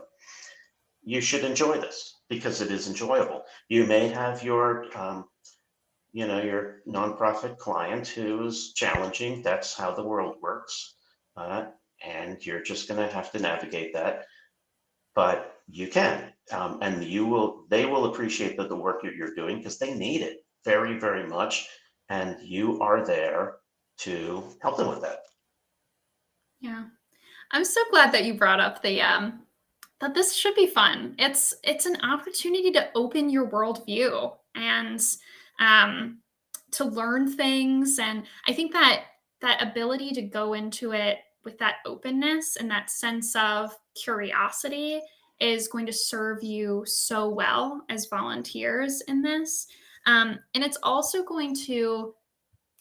S2: You should enjoy this because it is enjoyable. You may have your nonprofit client who's challenging. That's how the world works. And you're just going to have to navigate that. But you can, and they will appreciate the work you're doing because they need it very, very much. And you are there to help them with that.
S1: Yeah. I'm so glad that you brought up that this should be fun. It's an opportunity to open your worldview and to learn things. And I think that ability to go into it with that openness and that sense of curiosity is going to serve you so well as volunteers in this. And it's also going to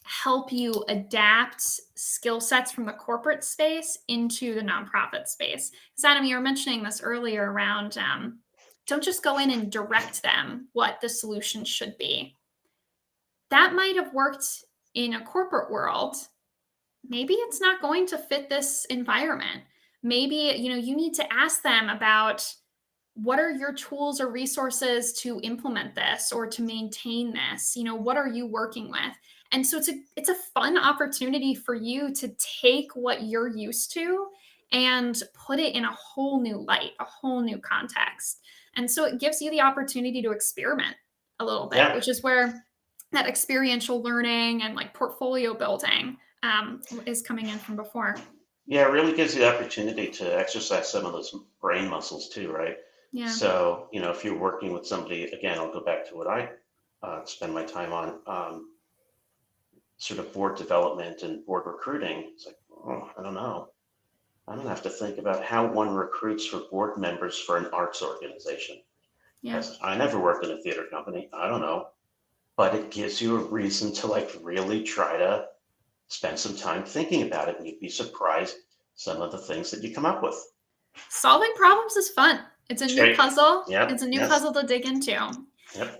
S1: help you adapt skill sets from the corporate space into the nonprofit space. Because Adam, you were mentioning this earlier around don't just go in and direct them what the solution should be. That might have worked in a corporate world. Maybe it's not going to fit this environment. Maybe, you need to ask them about what are your tools or resources to implement this or to maintain this? What are you working with? And so it's a fun opportunity for you to take what you're used to and put it in a whole new light, a whole new context. And so it gives you the opportunity to experiment a little bit,
S2: Yeah.
S1: which is where that experiential learning and like portfolio building is coming in from before.
S2: Yeah, it really gives you the opportunity to exercise some of those brain muscles too, right?
S1: Yeah.
S2: So, if you're working with somebody, again, I'll go back to what I spend my time on, sort of board development and board recruiting. It's like, oh, I don't know. I don't have to think about how one recruits for board members for an arts organization.
S1: Yeah.
S2: I never worked in a theater company. I don't know. But it gives you a reason to like really try to spend some time thinking about it, and you'd be surprised some of the things that you come up with.
S1: Solving problems is fun. It's a new puzzle.
S2: Yep.
S1: It's a new puzzle to dig into.
S2: Yep.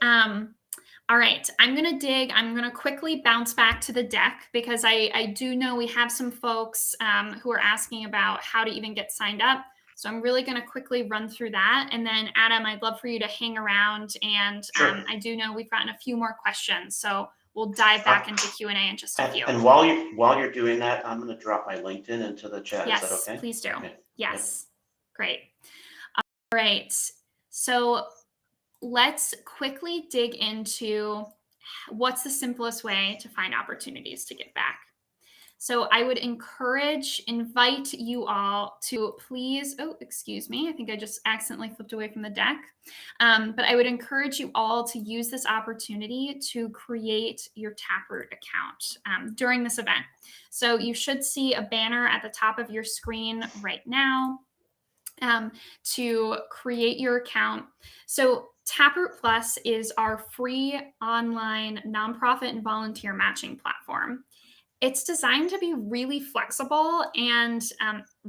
S1: All right. I'm going to quickly bounce back to the deck because I do know we have some folks who are asking about how to even get signed up. So I'm really going to quickly run through that. And then Adam, I'd love for you to hang around. And
S2: Sure.
S1: I do know we've gotten a few more questions. So we'll dive back into Q&A in just a few.
S2: And while you're doing that, I'm going to drop my LinkedIn into the chat.
S1: Yes,
S2: is that okay?
S1: Please do.
S2: Okay.
S1: Yes. Yep. Great. All right. So let's quickly dig into what's the simplest way to find opportunities to give back. So I would invite you all to please, excuse me, I think I just accidentally flipped away from the deck. But I would encourage you all to use this opportunity to create your Taproot account during this event. So you should see a banner at the top of your screen right now to create your account. So Taproot Plus is our free online nonprofit and volunteer matching platform. It's designed to be really flexible and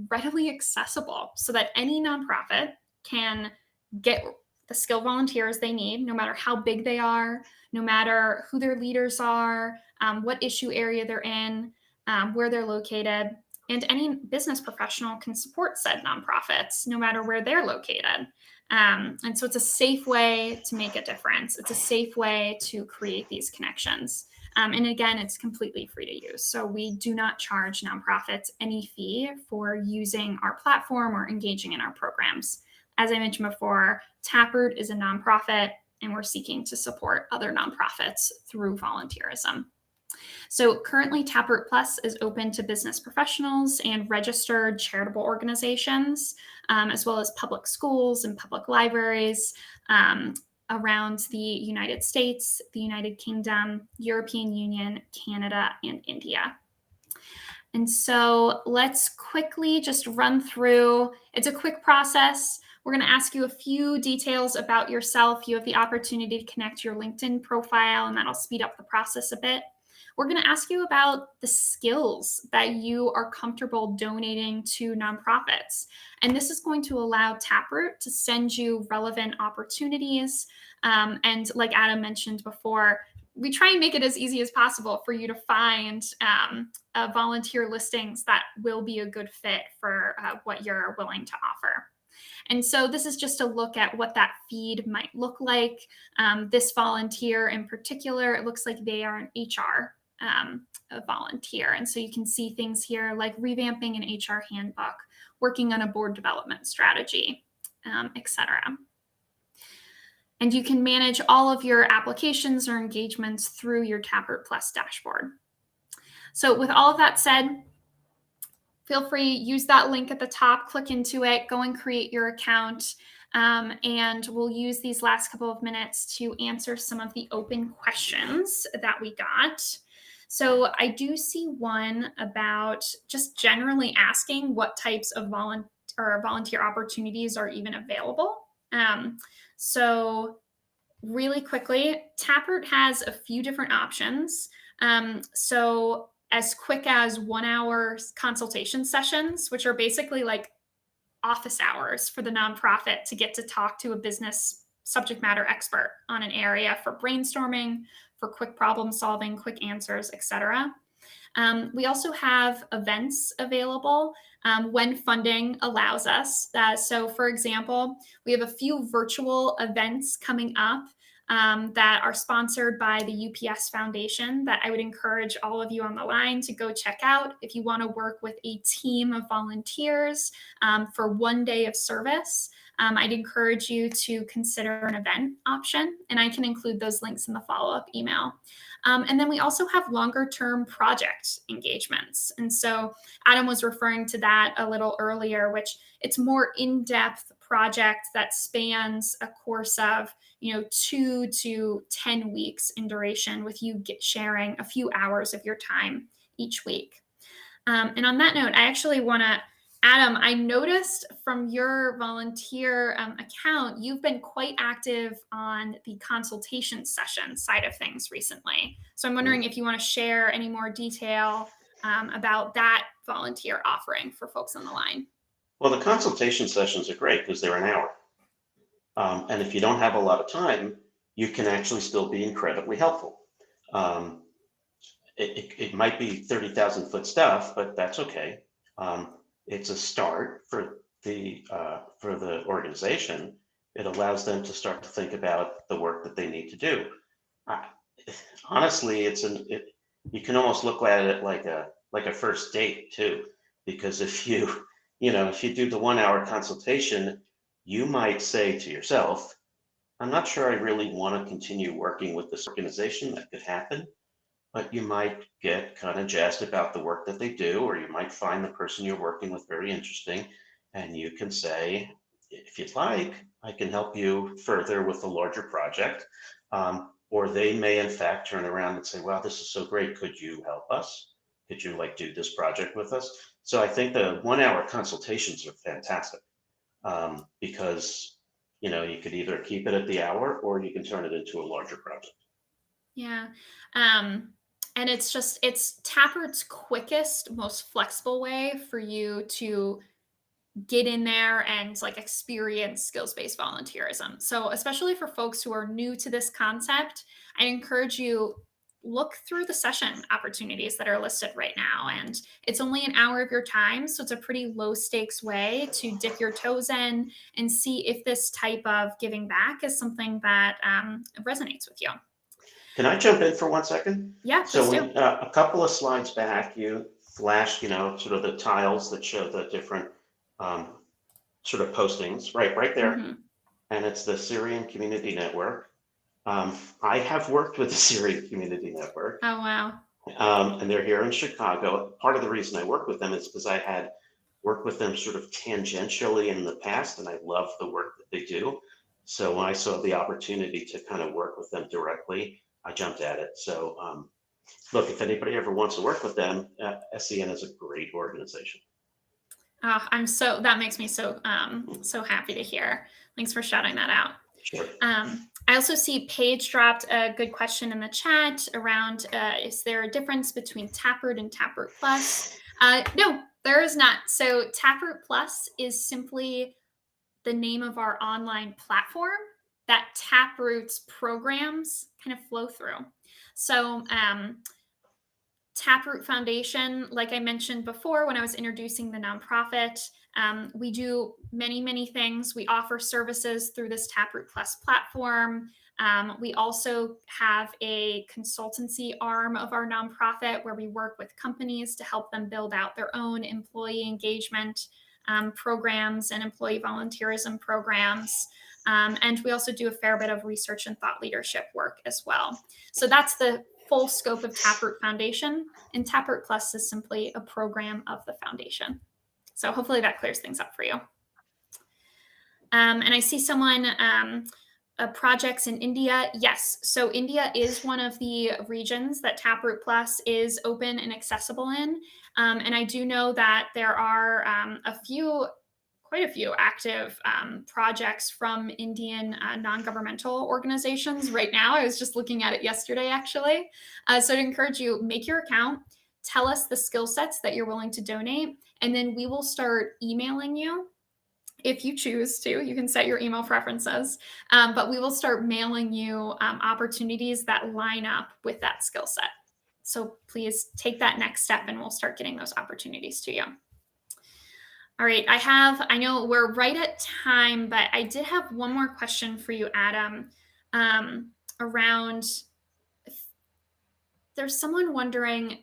S1: readily accessible so that any nonprofit can get the skilled volunteers they need, no matter how big they are, no matter who their leaders are, what issue area they're in, where they're located. And any business professional can support said nonprofits, no matter where they're located. And so it's a safe way to make a difference. It's a safe way to create these connections. And again, it's completely free to use. So we do not charge nonprofits any fee for using our platform or engaging in our programs. As I mentioned before, Taproot is a nonprofit, and we're seeking to support other nonprofits through volunteerism. So currently, Taproot Plus is open to business professionals and registered charitable organizations, as well as public schools and public libraries around the United States, the United Kingdom, European Union, Canada, and India. And so let's quickly just run through. It's a quick process. We're going to ask you a few details about yourself. You have the opportunity to connect your LinkedIn profile, and that'll speed up the process a bit. We're going to ask you about the skills that you are comfortable donating to nonprofits. And this is going to allow Taproot to send you relevant opportunities. And like Adam mentioned before, we try and make it as easy as possible for you to find volunteer listings that will be a good fit for what you're willing to offer. And so this is just a look at what that feed might look like. This volunteer in particular, it looks like they are an HR a volunteer. And so you can see things here like revamping an HR handbook, working on a board development strategy, etc. And you can manage all of your applications or engagements through your Taproot Plus dashboard. So with all of that said, feel free, use that link at the top, click into it, go and create your account. And we'll use these last couple of minutes to answer some of the open questions that we got. So I do see one about just generally asking what types of volunteer opportunities are even available. So really quickly, Taproot has a few different options. So as quick as 1 hour consultation sessions, which are basically like office hours for the nonprofit to get to talk to a business subject matter expert on an area for brainstorming, for quick problem solving, quick answers, etc. We also have events available when funding allows us. So for example, we have a few virtual events coming up that are sponsored by the UPS Foundation that I would encourage all of you on the line to go check out if you want to work with a team of volunteers for 1 day of service. I'd encourage you to consider an event option, and I can include those links in the follow-up email. And then we also have longer-term project engagements. And so Adam was referring to that a little earlier, which it's more in-depth project that spans a course of 2 to 10 weeks in duration, with you sharing a few hours of your time each week. And on that note, I actually want to, Adam, I noticed from your volunteer account, you've been quite active on the consultation session side of things recently. So I'm wondering if you want to share any more detail about that volunteer offering for folks on the line.
S2: Well, the consultation sessions are great because they're an hour. And if you don't have a lot of time, you can actually still be incredibly helpful. It might be 30,000-foot stuff, but that's okay. It's a start for the organization. It allows them to start to think about the work that they need to do. Honestly, you can almost look at it like a first date too, because if you do the 1 hour consultation, you might say to yourself, I'm not sure I really want to continue working with this organization. That could happen. But you might get kind of jazzed about the work that they do, or you might find the person you're working with very interesting, and you can say, if you'd like, I can help you further with the larger project. Or they may in fact turn around and say, wow, this is so great. Could you help us? Could you do this project with us? So I think the 1 hour consultations are fantastic because you could either keep it at the hour or you can turn it into a larger project.
S1: Yeah. And it's Taproot's quickest, most flexible way for you to get in there and experience skills-based volunteerism. So especially for folks who are new to this concept, I encourage you, look through the session opportunities that are listed right now. And it's only an hour of your time. So it's a pretty low stakes way to dip your toes in and see if this type of giving back is something that resonates with you.
S2: Can I jump in for 1 second?
S1: Yeah,
S2: so a couple of slides back, you flashed, sort of the tiles that show the different sort of postings, right there.
S1: Mm-hmm.
S2: And it's the Syrian Community Network. I have worked with the Syrian Community Network.
S1: Oh, wow.
S2: And they're here in Chicago. Part of the reason I work with them is because I had worked with them sort of tangentially in the past, and I love the work that they do. So when I saw the opportunity to kind of work with them directly, I jumped at it. So Look, if anybody ever wants to work with them, SEN is a great organization.
S1: Oh, that makes me so happy to hear. Thanks for shouting that out.
S2: Sure.
S1: I also see Paige dropped a good question in the chat around is there a difference between Taproot and Taproot Plus? No, there is not. So Taproot Plus is simply the name of our online platform that Taproot's programs kind of flow through. So Taproot Foundation, like I mentioned before when I was introducing the nonprofit, we do many, many things. We offer services through this Taproot Plus platform. We also have a consultancy arm of our nonprofit where we work with companies to help them build out their own employee engagement programs and employee volunteerism programs. And we also do a fair bit of research and thought leadership work as well. So that's the full scope of Taproot Foundation, and Taproot Plus is simply a program of the foundation. So hopefully that clears things up for you. And I see someone, projects in India. Yes, so India is one of the regions that Taproot Plus is open and accessible in. And I do know that there are quite a few active projects from Indian non-governmental organizations right now. I was just looking at it yesterday, actually. So I'd encourage you, make your account, tell us the skill sets that you're willing to donate, and then we will start emailing you. If you choose to, you can set your email preferences, but we will start mailing you opportunities that line up with that skill set. So please take that next step and we'll start getting those opportunities to you. All right, I know we're right at time, but I did have one more question for you, Adam, around, there's someone wondering,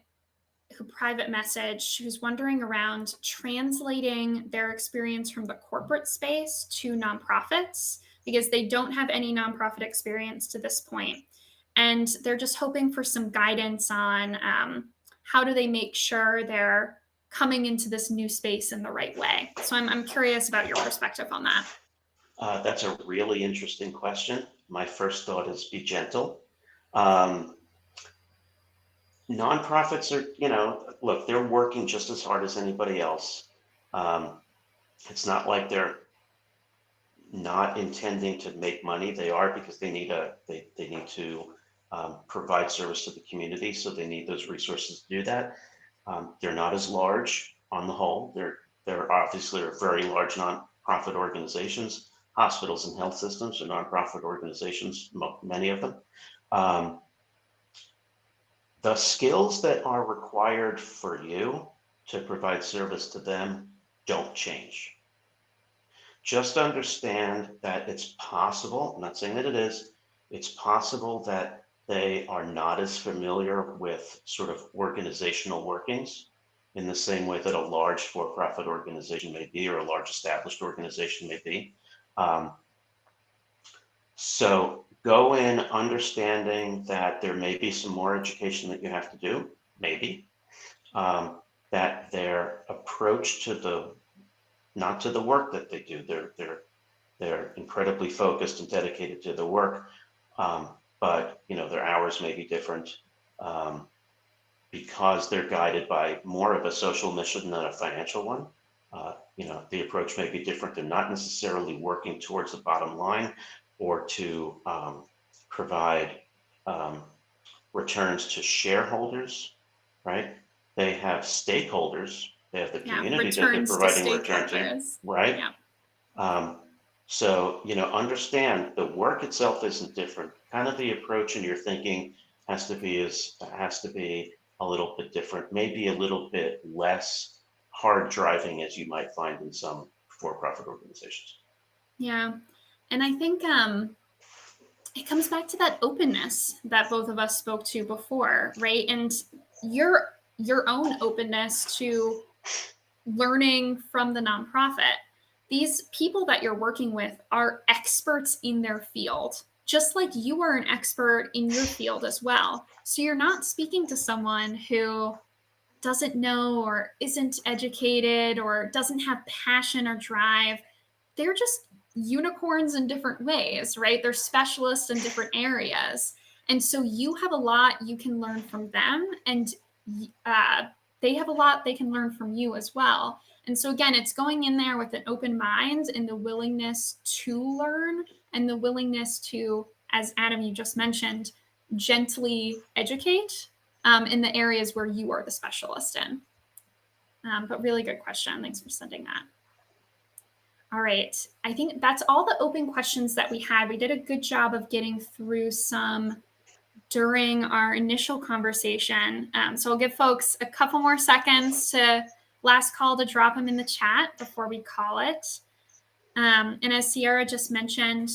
S1: who private message, who's wondering around translating their experience from the corporate space to nonprofits, because they don't have any nonprofit experience to this point. And they're just hoping for some guidance on how do they make sure they're coming into this new space in the right way. So I'm curious about your perspective on that.
S2: That's a really interesting question. My first thought is be gentle. Nonprofits are, look, they're working just as hard as anybody else. It's not like they're not intending to make money. They are, because they need to provide service to the community. So they need those resources to do that. They're not as large on the whole. They're obviously very large nonprofit organizations. Hospitals and health systems are nonprofit organizations, many of them. The skills that are required for you to provide service to them don't change. Just understand that it's possible, I'm not saying that it is, it's possible that they are not as familiar with sort of organizational workings in the same way that a large for-profit organization may be, or a large established organization may be. So go in understanding that there may be some more education that you have to do, maybe, that their approach to not to the work that they do, they're incredibly focused and dedicated to the work, but their hours may be different because they're guided by more of a social mission than a financial one. The approach may be different. They're not necessarily working towards the bottom line or to provide returns to shareholders, right? They have stakeholders. They have the community that they're providing return to, right? Yeah. So, understand the work itself isn't different. Kind of the approach and your thinking has to be a little bit different, maybe a little bit less hard driving as you might find in some for-profit organizations.
S1: Yeah. And I think it comes back to that openness that both of us spoke to before, right? And your own openness to learning from the nonprofit. These people that you're working with are experts in their field, just like you are an expert in your field as well. So you're not speaking to someone who doesn't know or isn't educated or doesn't have passion or drive. They're just unicorns in different ways, right? They're specialists in different areas. And so you have a lot you can learn from them, and they have a lot they can learn from you as well. And so again, it's going in there with an open mind and the willingness to learn and the willingness to, as Adam, you just mentioned, gently educate in the areas where you are the specialist in. But really good question. Thanks for sending that. All right. I think that's all the open questions that we had. We did a good job of getting through some during our initial conversation. So I'll give folks a couple more seconds to last call to drop them in the chat before we call it. And as Sierra just mentioned,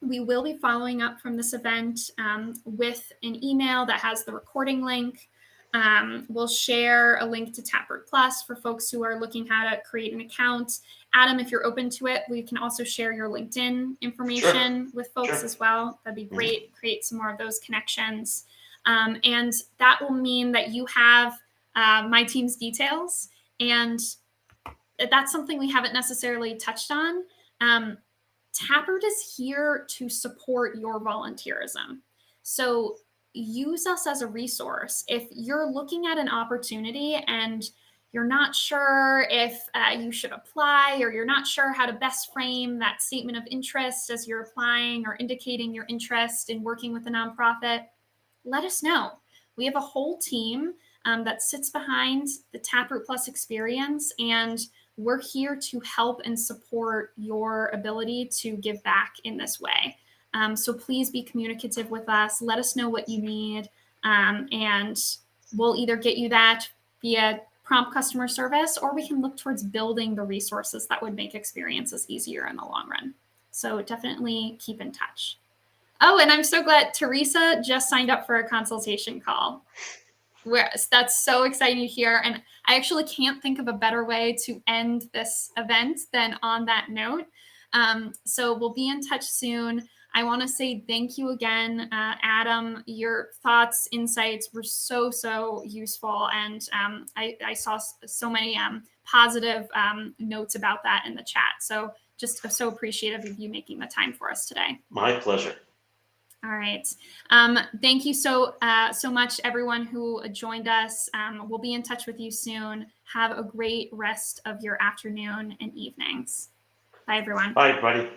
S1: we will be following up from this event with an email that has the recording link. We'll share a link to Taproot Plus for folks who are looking how to create an account. Adam, if you're open to it, we can also share your LinkedIn information with folks as well. That'd be great. Create some more of those connections. And that will mean that you have my team's details. And that's something we haven't necessarily touched on. Taproot is here to support your volunteerism. So use us as a resource. If you're looking at an opportunity and you're not sure if you should apply, or you're not sure how to best frame that statement of interest as you're applying or indicating your interest in working with a nonprofit, let us know. We have a whole team that sits behind the Taproot Plus experience, and we're here to help and support your ability to give back in this way. So please be communicative with us. Let us know what you need, and we'll either get you that via prompt customer service, or we can look towards building the resources that would make experiences easier in the long run. So definitely keep in touch. Oh, and I'm so glad Teresa just signed up for a consultation call. That's so exciting to hear. And I actually can't think of a better way to end this event than on that note. So we'll be in touch soon. I want to say thank you again, Adam. Your thoughts, insights were so useful. And I saw so many positive notes about that in the chat. So just so appreciative of you making the time for us today.
S2: My pleasure.
S1: All right. Thank you so much, everyone who joined us. We'll be in touch with you soon. Have a great rest of your afternoon and evenings. Bye, everyone.
S2: Bye, everybody.